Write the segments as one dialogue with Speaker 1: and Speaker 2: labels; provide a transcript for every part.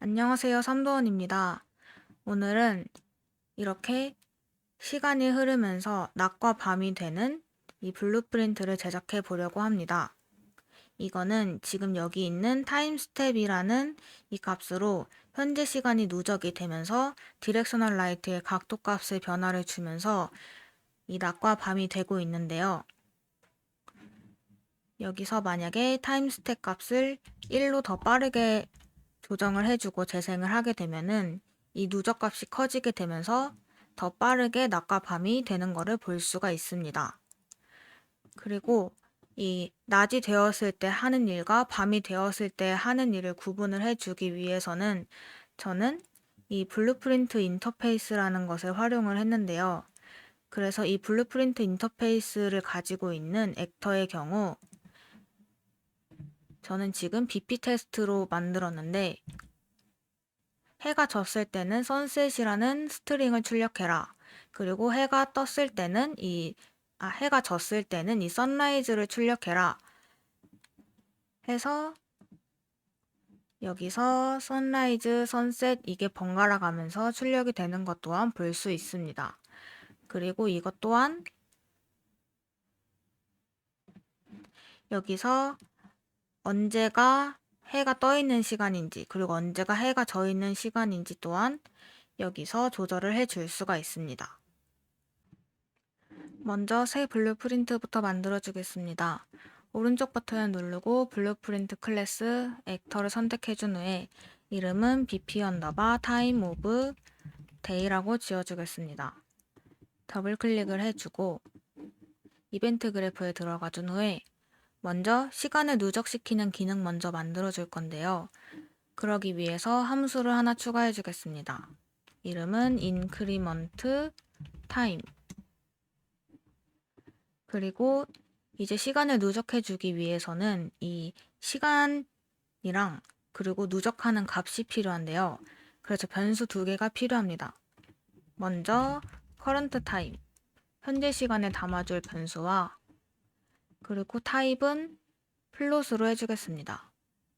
Speaker 1: 안녕하세요. 삼도원입니다. 오늘은 이렇게 시간이 흐르면서 낮과 밤이 되는 이 블루프린트를 제작해 보려고 합니다. 이거는 지금 여기 있는 타임스텝이라는 이 값으로 현재 시간이 누적이 되면서 디렉셔널 라이트의 각도 값의 변화를 주면서 이 낮과 밤이 되고 있는데요. 여기서 만약에 타임스텝 값을 1로 더 빠르게 조정을 해주고 재생을 하게 되면은 이 누적값이 커지게 되면서 더 빠르게 낮과 밤이 되는 것을 볼 수가 있습니다. 그리고 이 낮이 되었을 때 하는 일과 밤이 되었을 때 하는 일을 구분을 해주기 위해서는 저는 이 블루프린트 인터페이스라는 것을 활용을 했는데요. 그래서 이 블루프린트 인터페이스를 가지고 있는 액터의 경우 저는 지금 BP 테스트로 만들었는데 해가 졌을 때는 선셋이라는 스트링을 출력해라. 그리고 해가 떴을 때는 해가 졌을 때는 이 선라이즈를 출력해라. 해서 여기서 선라이즈, 선셋 이게 번갈아 가면서 출력이 되는 것 또한 볼 수 있습니다. 그리고 이것 또한 여기서 언제가 해가 떠 있는 시간인지 그리고 언제가 해가 져 있는 시간인지 또한 여기서 조절을 해줄 수가 있습니다. 먼저 새 블루프린트부터 만들어 주겠습니다. 오른쪽 버튼을 누르고 블루프린트 클래스 액터를 선택해 준 후에 이름은 bp 언더바 타임 오브 데이라고 지어주겠습니다. 더블 클릭을 해주고 이벤트 그래프에 들어가 준 후에 먼저 시간을 누적시키는 기능 먼저 만들어 줄 건데요. 그러기 위해서 함수를 하나 추가해 주겠습니다. 이름은 increment time. 그리고 이제 시간을 누적해 주기 위해서는 이 시간이랑 그리고 누적하는 값이 필요한데요. 그래서 변수 두 개가 필요합니다. 먼저 current time, 현재 시간에 담아줄 변수와 그리고 타입은 플롯으로 해주겠습니다.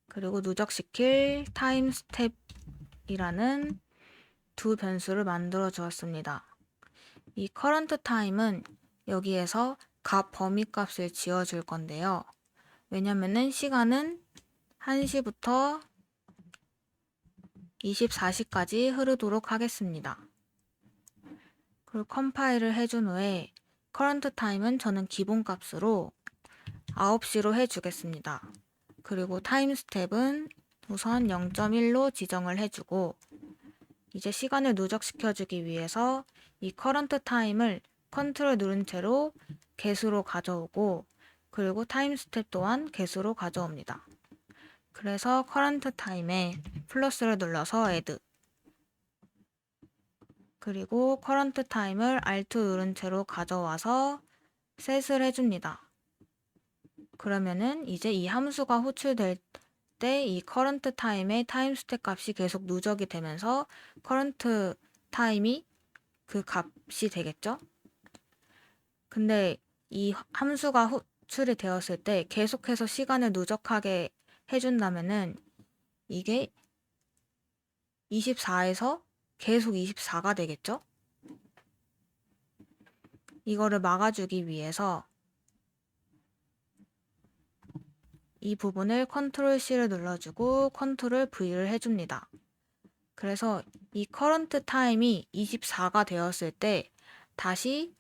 Speaker 1: 그리고 누적시킬 타임 스텝이라는 두 변수를 만들어 주었습니다. 이 current time은 여기에서 값 범위 값을 지어줄 건데요. 왜냐면은 시간은 1시부터 24시까지 흐르도록 하겠습니다. 그리고 컴파일을 해준 후에 current time은 저는 기본 값으로 9시로 해주겠습니다. 그리고 타임 스텝은 우선 0.1로 지정을 해주고 이제 시간을 누적시켜주기 위해서 이 current time을 컨트롤 누른 채로 개수로 가져오고 그리고 타임 스텝 또한 개수로 가져옵니다. 그래서 current time에 플러스를 눌러서 add 그리고 current time을 Alt 누른 채로 가져와서 set을 해줍니다. 그러면은 이제 이 함수가 호출될 때 이 current time의 타임 스텝 값이 계속 누적이 되면서 current time이 그 값이 되겠죠? 근데 이 함수가 호출이 되었을 때 계속해서 시간을 누적하게 해준다면은 이게 24에서 계속 24가 되겠죠? 이거를 막아주기 위해서 이 부분을 컨트롤 C를 눌러주고 컨트롤 V를 해줍니다. 그래서 이 current time이 24가 되었을 때 다시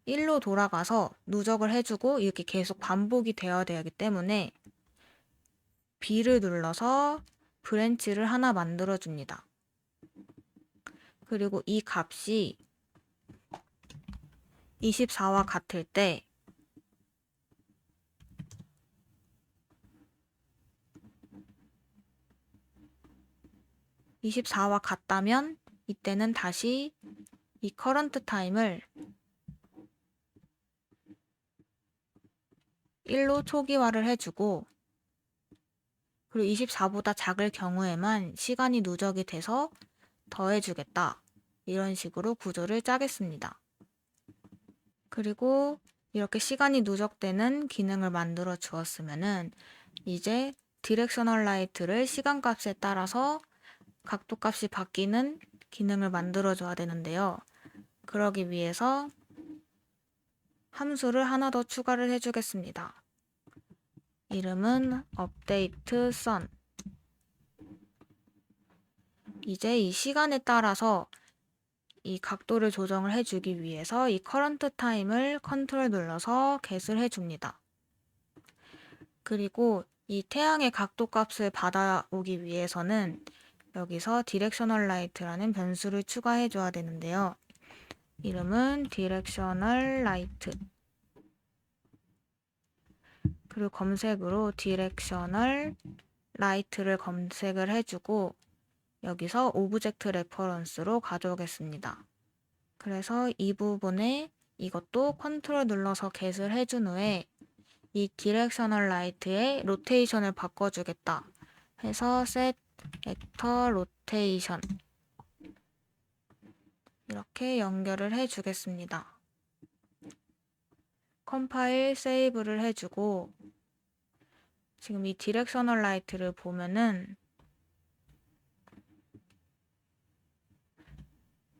Speaker 1: 1로 돌아가서 누적을 해주고 이렇게 계속 반복이 되어야 되기 때문에 B를 눌러서 브랜치를 하나 만들어 줍니다. 그리고 이 값이 24와 같을 때 같다면 이때는 다시 이 current time을 1로 초기화를 해주고 그리고 24보다 작을 경우에만 시간이 누적이 돼서 더해주겠다. 이런 식으로 구조를 짜겠습니다. 그리고 이렇게 시간이 누적되는 기능을 만들어 주었으면은 이제 디렉셔널 라이트를 시간값에 따라서 각도값이 바뀌는 기능을 만들어줘야 되는데요. 그러기 위해서 함수를 하나 더 추가를 해주겠습니다. 이름은 update sun. 이제 이 시간에 따라서 이 각도를 조정을 해주기 위해서 이 current time을 컨트롤 눌러서 get을 해줍니다. 그리고 이 태양의 각도 값을 받아오기 위해서는 여기서 directional light라는 변수를 추가해 줘야 되는데요. 이름은 directional light. 그리고 검색으로 directional light를 검색을 해주고 여기서 오브젝트 레퍼런스로 가져오겠습니다. 그래서 이 부분에 이것도 컨트롤 눌러서 get을 해준 후에 이 디렉셔널 라이트의 로테이션을 바꿔주겠다 해서 set actor rotation 이렇게 연결을 해주겠습니다. 컴파일 세이브를 해주고 지금 이 디렉셔널 라이트를 보면은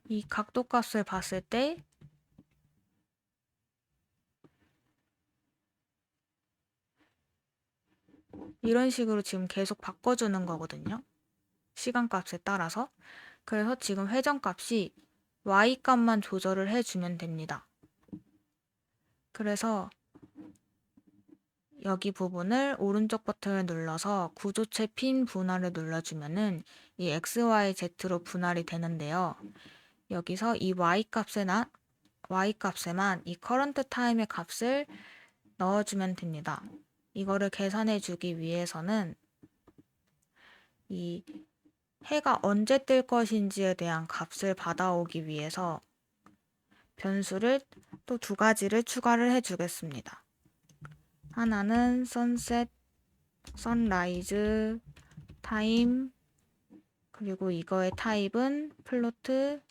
Speaker 1: 이 각도 값을 봤을 때 이런 식으로 지금 계속 바꿔주는 거거든요. 시간값에 따라서. 그래서 지금 회전값이 y값만 조절을 해주면 됩니다. 그래서 여기 부분을 오른쪽 버튼을 눌러서 구조체 핀 분할을 눌러주면은 이 XYZ로 분할이 되는데요. 여기서 이 y값에만 이 current time의 값을 넣어주면 됩니다. 이거를 계산해 주기 위해서는 이 해가 언제 뜰 것인지에 대한 값을 받아오기 위해서 변수를 또 두 가지를 추가를 해주겠습니다. 하나는 sunset, sunrise, time, 그리고 이거의 타입은 플로트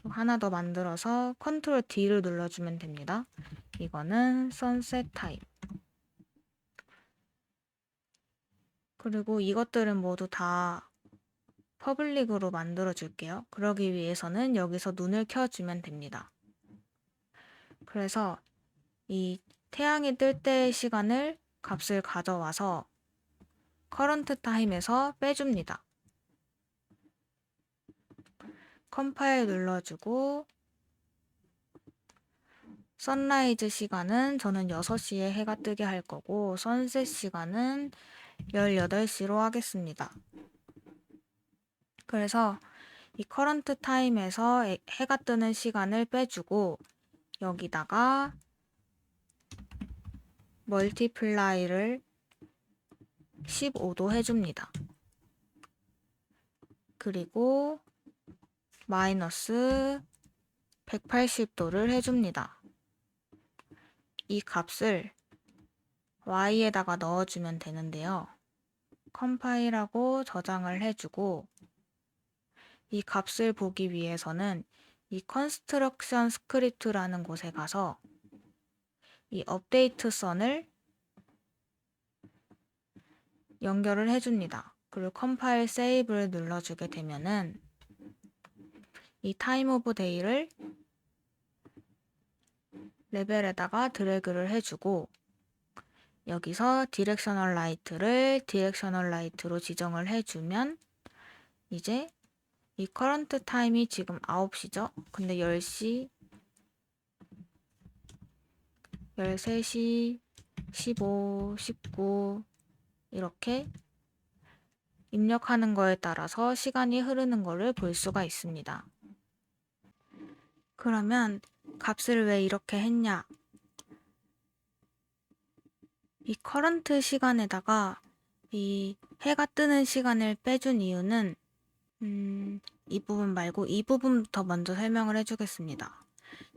Speaker 1: 하나 더 만들어서 컨트롤 D를 눌러주면 됩니다. 이거는 sunset 타입. 그리고 이것들은 모두 다 퍼블릭으로 만들어 줄게요. 그러기 위해서는 여기서 눈을 켜주면 됩니다. 그래서 이 태양이 뜰 때의 시간을 값을 가져와서 current time에서 빼줍니다. 컴파일 눌러주고 선라이즈 시간은 저는 6시에 해가 뜨게 할 거고 선셋 시간은 18시로 하겠습니다. 그래서 이 current time에서 해가 뜨는 시간을 빼주고 여기다가 멀티플라이를 15도 해줍니다. 그리고 마이너스 180도를 해줍니다. 이 값을 y에다가 넣어주면 되는데요. 컴파일하고 저장을 해주고 이 값을 보기 위해서는 이 컨스트럭션 스크립트라는 곳에 가서 이 업데이트 선을 연결을 해줍니다. 그리고 컴파일 세이브를 눌러주게 되면은 이 타임 오브 데이를 레벨에다가 드래그를 해주고 여기서 디렉셔널 라이트를 디렉셔널 라이트로 지정을 해주면 이제 이 커런트 타임이 지금 9시죠? 근데 10시, 13시, 15, 19 이렇게 입력하는 거에 따라서 시간이 흐르는 거를 볼 수가 있습니다. 그러면 값을 왜 이렇게 했냐? 이 커런트 시간에다가 이 해가 뜨는 시간을 빼준 이유는 이 부분 말고 이 부분부터 먼저 설명을 해주겠습니다.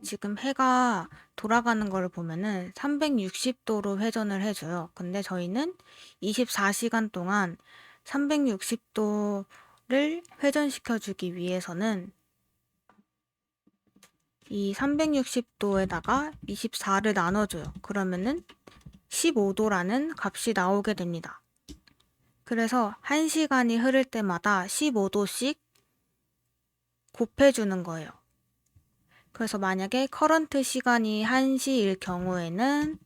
Speaker 1: 지금 해가 돌아가는 거를 보면은 360도로 회전을 해줘요. 근데 저희는 24시간 동안 360도를 회전시켜주기 위해서는 이 360도에다가 24를 나눠줘요. 그러면은 15도라는 값이 나오게 됩니다. 그래서 1시간이 흐를 때마다 15도씩 곱해주는 거예요. 그래서 만약에 커런트 시간이 1시일 경우에는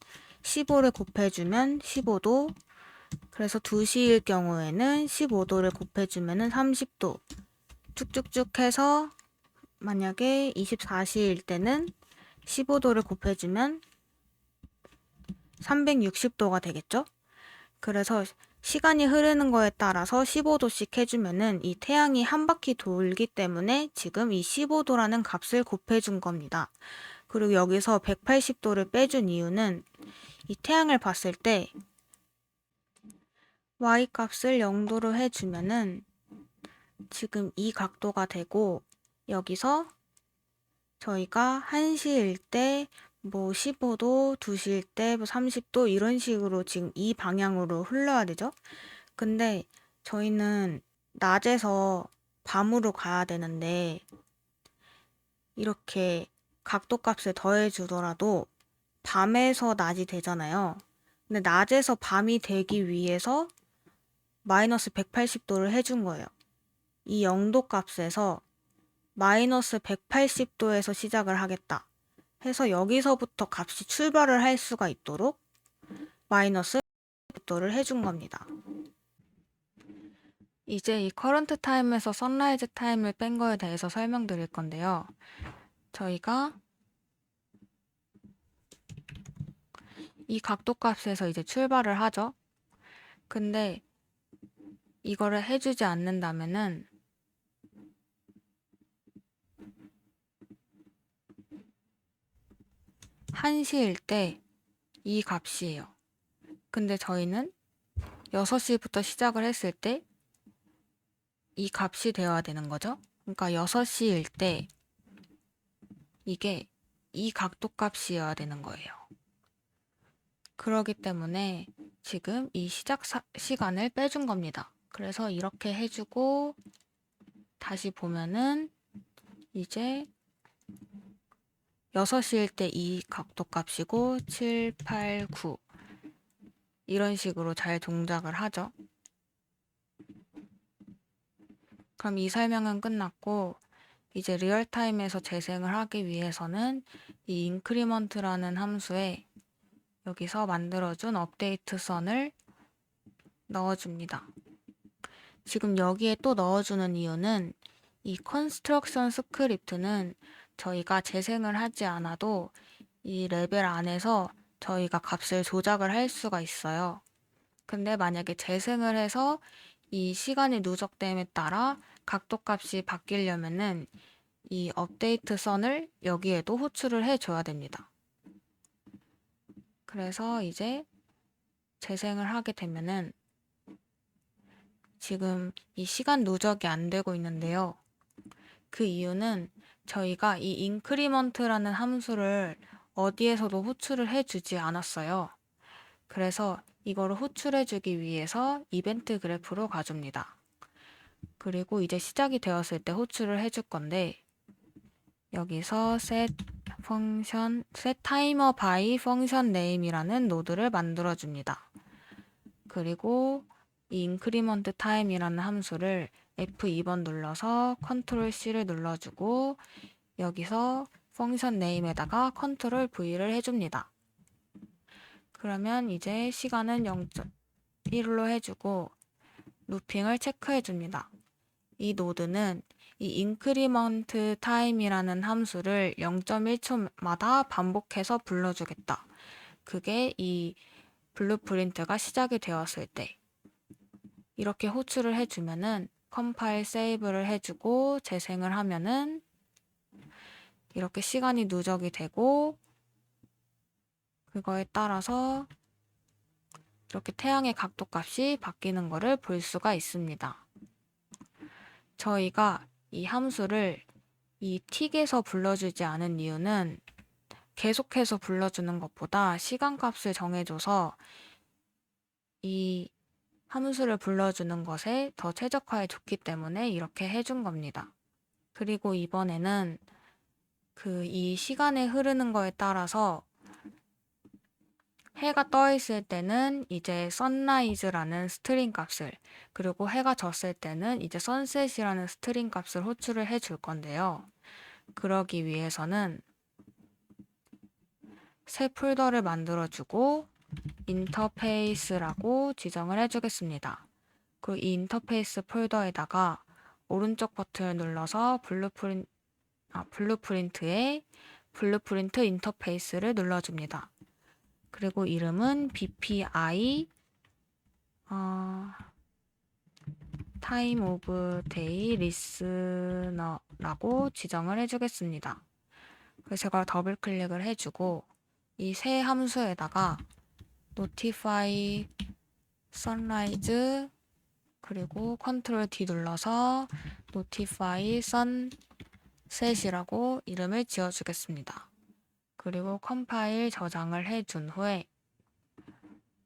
Speaker 1: 15를 곱해주면 15도, 그래서 2시일 경우에는 15도를 곱해주면 30도, 쭉쭉쭉 해서 만약에 24시일 때는 15도를 곱해주면 360도가 되겠죠? 그래서 시간이 흐르는 거에 따라서 15도씩 해주면은 이 태양이 한 바퀴 돌기 때문에 지금 이 15도라는 값을 곱해준 겁니다. 그리고 여기서 180도를 빼준 이유는 이 태양을 봤을 때 y 값을 0도로 해주면은 지금 이 각도가 되고, 여기서 저희가 1시일 때 뭐 15도, 2시일 때 뭐 30도 이런 식으로 지금 이 방향으로 흘러야 되죠? 근데 저희는 낮에서 밤으로 가야 되는데 이렇게 각도 값을 더해 주더라도 밤에서 낮이 되잖아요. 근데 낮에서 밤이 되기 위해서 마이너스 180도를 해준 거예요. 이 0도 값에서 마이너스 180도에서 시작을 하겠다 해서 여기서부터 값이 출발을 할 수가 있도록 마이너스 180도를 해준 겁니다. 이제 이 커런트 타임에서 선라이즈 타임을 뺀 거에 대해서 설명드릴 건데요. 저희가 이 각도 값에서 이제 출발을 하죠. 근데 이거를 해주지 않는다면은 1시일 때 이 값이에요. 근데 저희는 6시부터 시작을 했을 때 이 값이 되어야 되는 거죠. 그러니까 6시일 때 이게 이 각도 값이어야 되는 거예요. 그러기 때문에 지금 이 시작 시간을 빼준 겁니다. 그래서 이렇게 해주고 다시 보면은 이제 6시일 때 이 각도 값이고 7, 8, 9 이런 식으로 잘 동작을 하죠. 그럼 이 설명은 끝났고 이제 리얼타임에서 재생을 하기 위해서는 이 increment라는 함수에 여기서 만들어준 업데이트 선을 넣어줍니다. 지금 여기에 또 넣어주는 이유는 이 컨스트럭션 스크립트는 저희가 재생을 하지 않아도 이 레벨 안에서 저희가 값을 조작을 할 수가 있어요. 근데 만약에 재생을 해서 이 시간이 누적됨에 따라 각도 값이 바뀌려면은 이 업데이트 선을 여기에도 호출을 해줘야 됩니다. 그래서 이제 재생을 하게 되면은 지금 이 시간 누적이 안 되고 있는데요. 그 이유는 저희가 이 increment라는 함수를 어디에서도 호출을 해주지 않았어요. 그래서 이거를 호출해주기 위해서 이벤트 그래프로 가줍니다. 그리고 이제 시작이 되었을 때 호출을 해줄 건데 여기서 set timer by function name이라는 노드를 만들어 줍니다. 그리고 이 increment time이라는 함수를 F2번 눌러서 컨트롤 C를 눌러주고 여기서 펑션 네임에다가 컨트롤 V를 해줍니다. 그러면 이제 시간은 0.1로 해주고 루핑을 체크해줍니다. 이 노드는 이 increment time이라는 함수를 0.1초마다 반복해서 불러주겠다. 그게 이 블루프린트가 시작이 되었을 때 이렇게 호출을 해주면은 컴파일 세이브를 해주고 재생을 하면은 이렇게 시간이 누적이 되고 그거에 따라서 이렇게 태양의 각도 값이 바뀌는 것을 볼 수가 있습니다. 저희가 이 함수를 이 틱에서 불러주지 않은 이유는 계속해서 불러주는 것보다 시간값을 정해줘서 이 함수를 불러주는 것에 더 최적화해 줬기 때문에 이렇게 해준 겁니다. 그리고 이번에는 이 시간에 흐르는 거에 따라서 해가 떠 있을 때는 이제 sunrise라는 스트링 값을, 그리고 해가 졌을 때는 이제 sunset이라는 스트링 값을 호출을 해 줄 건데요. 그러기 위해서는 새 폴더를 만들어주고 인터페이스라고 지정을 해주겠습니다. 그리고 이 인터페이스 폴더에다가 오른쪽 버튼을 눌러서 블루프린트에 블루프린트 인터페이스를 눌러줍니다. 그리고 이름은 BPI Time of Day Listener라고 지정을 해주겠습니다. 그래서 제가 더블 클릭을 해주고 이 새 함수에다가 notify sunrise 그리고 컨트롤 D 눌러서 notify sunset이라고 이름을 지어주겠습니다. 그리고 컴파일 저장을 해준 후에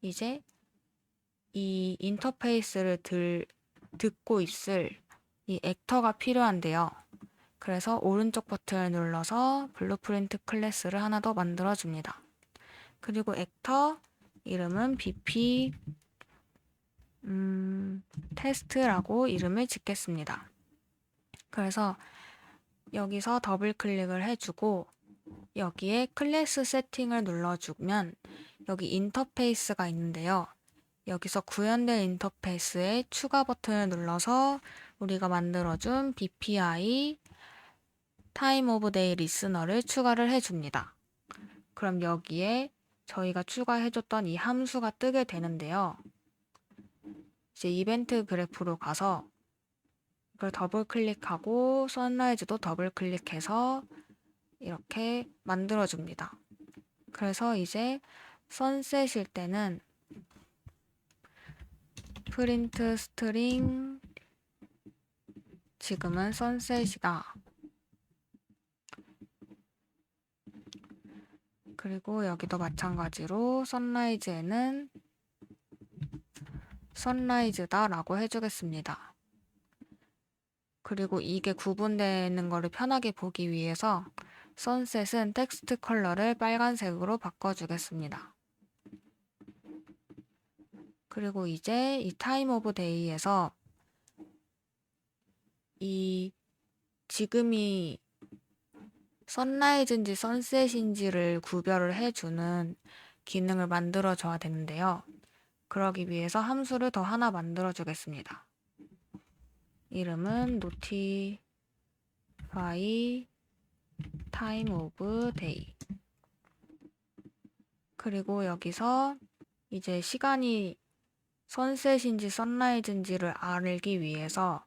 Speaker 1: 이제 이 인터페이스를 듣고 있을 이 액터가 필요한데요. 그래서 오른쪽 버튼을 눌러서 블루프린트 클래스를 하나 더 만들어줍니다. 그리고 액터 이름은 BP 테스트라고 이름을 짓겠습니다. 그래서 여기서 더블 클릭을 해주고 여기에 클래스 세팅을 눌러주면 여기 인터페이스가 있는데요. 여기서 구현될 인터페이스에 추가 버튼을 눌러서 우리가 만들어준 BPI Time of Day Listener를 추가를 해줍니다. 그럼 여기에 저희가 추가해줬던 이 함수가 뜨게 되는데요. 이제 이벤트 그래프로 가서 이걸 더블 클릭하고 선라이즈도 더블 클릭해서 이렇게 만들어줍니다. 그래서 이제 선셋일 때는 프린트 스트링 지금은 선셋이다. 그리고 여기도 마찬가지로 선라이즈에는 선라이즈다 라고 해주겠습니다. 그리고 이게 구분되는 거를 편하게 보기 위해서 선셋은 텍스트 컬러를 빨간색으로 바꿔주겠습니다. 그리고 이제 이 타임 오브 데이에서 이 지금이 선라이즈인지 선셋인지를 구별을 해주는 기능을 만들어줘야 되는데요. 그러기 위해서 함수를 더 하나 만들어주겠습니다. 이름은 notify time of day. 그리고 여기서 이제 시간이 선셋인지 선라이즈인지를 알기 위해서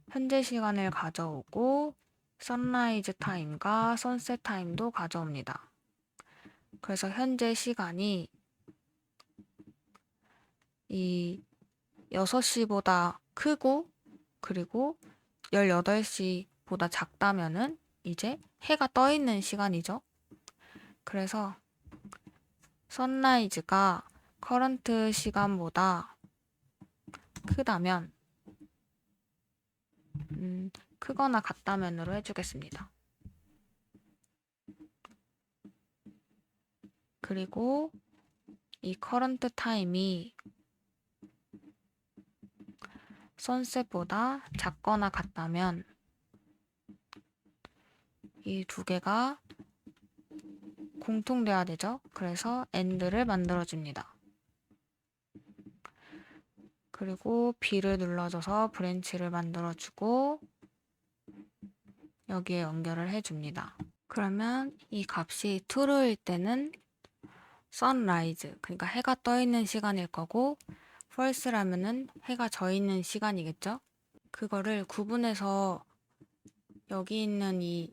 Speaker 1: 현재 시간을 가져오고 선라이즈 타임과 선셋 타임도 가져옵니다. 그래서 현재 시간이 이 6시보다 크고 그리고 18시보다 작다면은 이제 해가 떠 있는 시간이죠. 그래서 선라이즈가 커런트 시간보다 크다면 크거나 같다면으로 해주겠습니다. 그리고 이 커런트 타임이 선셋보다 작거나 같다면 이 두 개가 공통돼야 되죠. 그래서 AND를 만들어줍니다. 그리고 B를 눌러줘서 브랜치를 만들어주고 여기에 연결을 해줍니다. 그러면 이 값이 true일 때는 sunrise, 그러니까 해가 떠 있는 시간일 거고 false라면은 해가 져 있는 시간이겠죠? 그거를 구분해서 여기 있는 이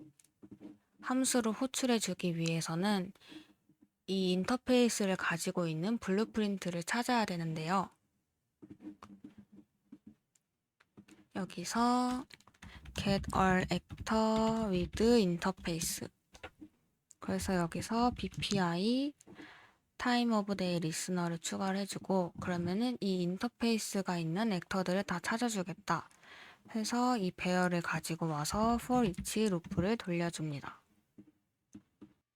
Speaker 1: 함수를 호출해 주기 위해서는 이 인터페이스를 가지고 있는 블루프린트를 찾아야 되는데요. 여기서 get all actor with interface. 그래서 여기서 BPI time of day listener를 추가를 해주고 그러면은 이 인터페이스가 있는 액터들을 다 찾아주겠다 해서 이 배열을 가지고 와서 for each 루프를 돌려줍니다.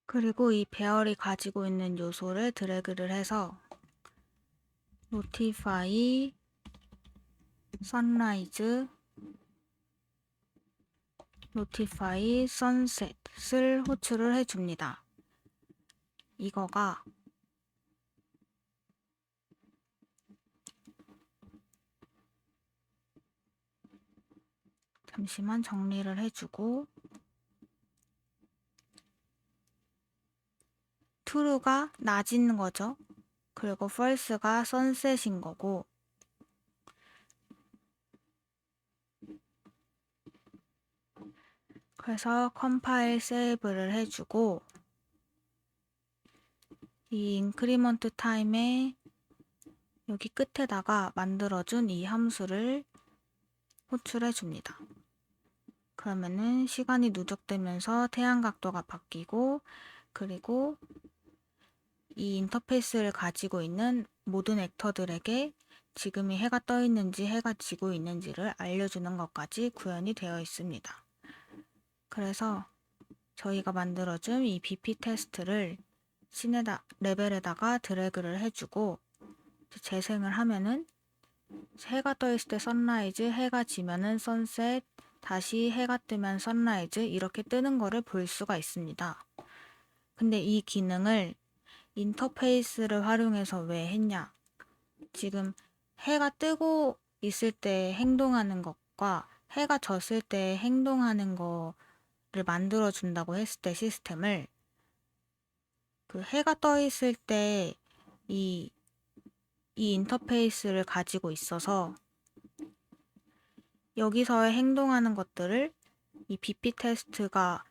Speaker 1: 그리고 이 배열이 가지고 있는 요소를 드래그를 해서 notify sunrise, notify sunset을 호출을 해줍니다. 이거가 잠시만 정리를 해주고 true가 낮인 거죠. 그리고 false가 sunset인 거고 그래서 컴파일 세이브를 해주고 이 인크리먼트 타임에 여기 끝에다가 만들어준 이 함수를 호출해 줍니다. 그러면은 시간이 누적되면서 태양 각도가 바뀌고 그리고 이 인터페이스를 가지고 있는 모든 액터들에게 지금이 해가 떠 있는지 해가 지고 있는지를 알려주는 것까지 구현이 되어 있습니다. 그래서 저희가 만들어준 이 BP 테스트를 레벨에다가 드래그를 해주고 재생을 하면은 해가 떠 있을 때 선라이즈, 해가 지면은 선셋, 다시 해가 뜨면 선라이즈 이렇게 뜨는 거를 볼 수가 있습니다. 근데 이 기능을 인터페이스를 활용해서 왜 했냐? 지금 해가 뜨고 있을 때 행동하는 것과 해가 졌을 때 행동하는 거를 만들어 준다고 했을 때 시스템을 그 해가 떠 있을 때 이 인터페이스를 가지고 있어서 여기서의 행동하는 것들을 이 BP 테스트가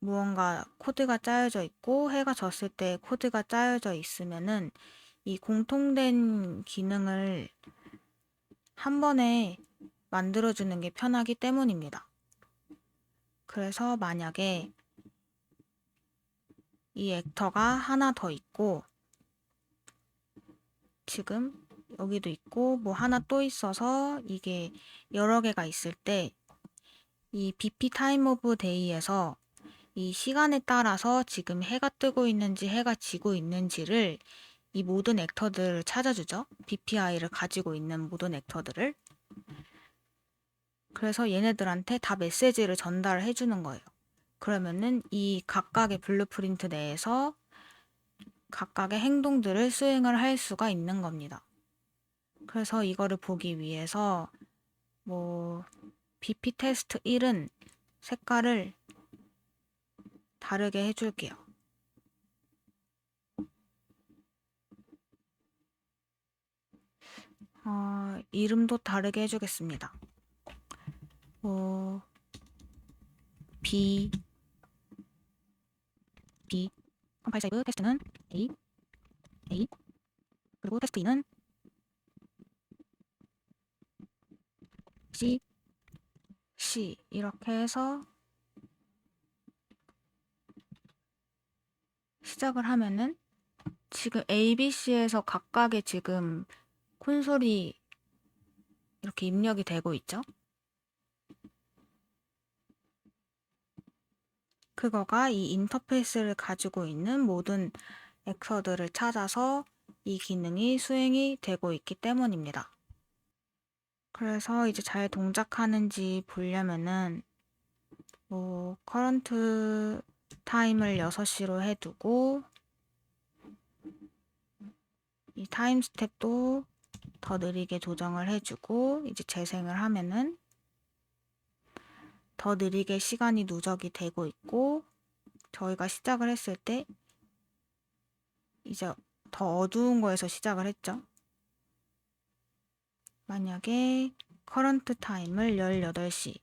Speaker 1: 무언가 코드가 짜여져 있고 해가 졌을 때 코드가 짜여져 있으면은 이 공통된 기능을 한 번에 만들어주는 게 편하기 때문입니다. 그래서 만약에 이 액터가 하나 더 있고 지금 여기도 있고 뭐 하나 또 있어서 이게 여러 개가 있을 때 이 BP 타임 오브 데이에서 이 시간에 따라서 지금 해가 뜨고 있는지 해가 지고 있는지를 이 모든 액터들을 찾아주죠. BPI를 가지고 있는 모든 액터들을. 그래서 얘네들한테 다 메시지를 전달해 주는 거예요. 그러면은 이 각각의 블루프린트 내에서 각각의 행동들을 수행을 할 수가 있는 겁니다. 그래서 이거를 보기 위해서 뭐 BP 테스트 1은 색깔을 다르게 해줄게요. 이름도 다르게 해주겠습니다. B 컴파일 세이브 테스트는 A 그리고 테스트 2는 C 이렇게 해서 시작을 하면은 지금 ABC에서 각각의 지금 콘솔이 이렇게 입력이 되고 있죠. 그거가 이 인터페이스를 가지고 있는 모든 액터들을 찾아서 이 기능이 수행이 되고 있기 때문입니다. 그래서 이제 잘 동작하는지 보려면은 뭐 커런트 타임을 6시로 해두고 이 타임 스텝도 더 느리게 조정을 해주고 이제 재생을 하면은 더 느리게 시간이 누적이 되고 있고 저희가 시작을 했을 때 이제 더 어두운 거에서 시작을 했죠. 만약에 커런트 타임을 18시로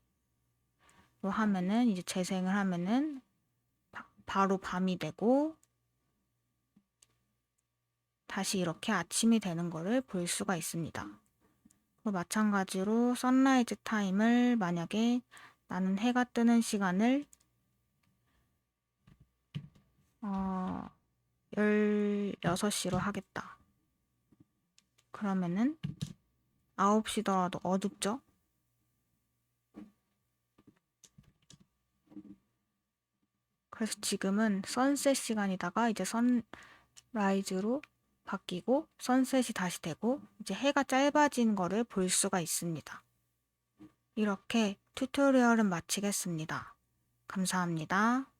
Speaker 1: 하면은 이제 재생을 하면은 바로 밤이 되고 다시 이렇게 아침이 되는 거를 볼 수가 있습니다. 마찬가지로 선라이즈 타임을 만약에 나는 해가 뜨는 시간을 16시로 하겠다. 그러면은 9시더라도 어둡죠? 그래서 지금은 선셋 시간이다가 이제 선라이즈로 바뀌고 선셋이 다시 되고 이제 해가 짧아진 거를 볼 수가 있습니다. 이렇게 튜토리얼은 마치겠습니다. 감사합니다.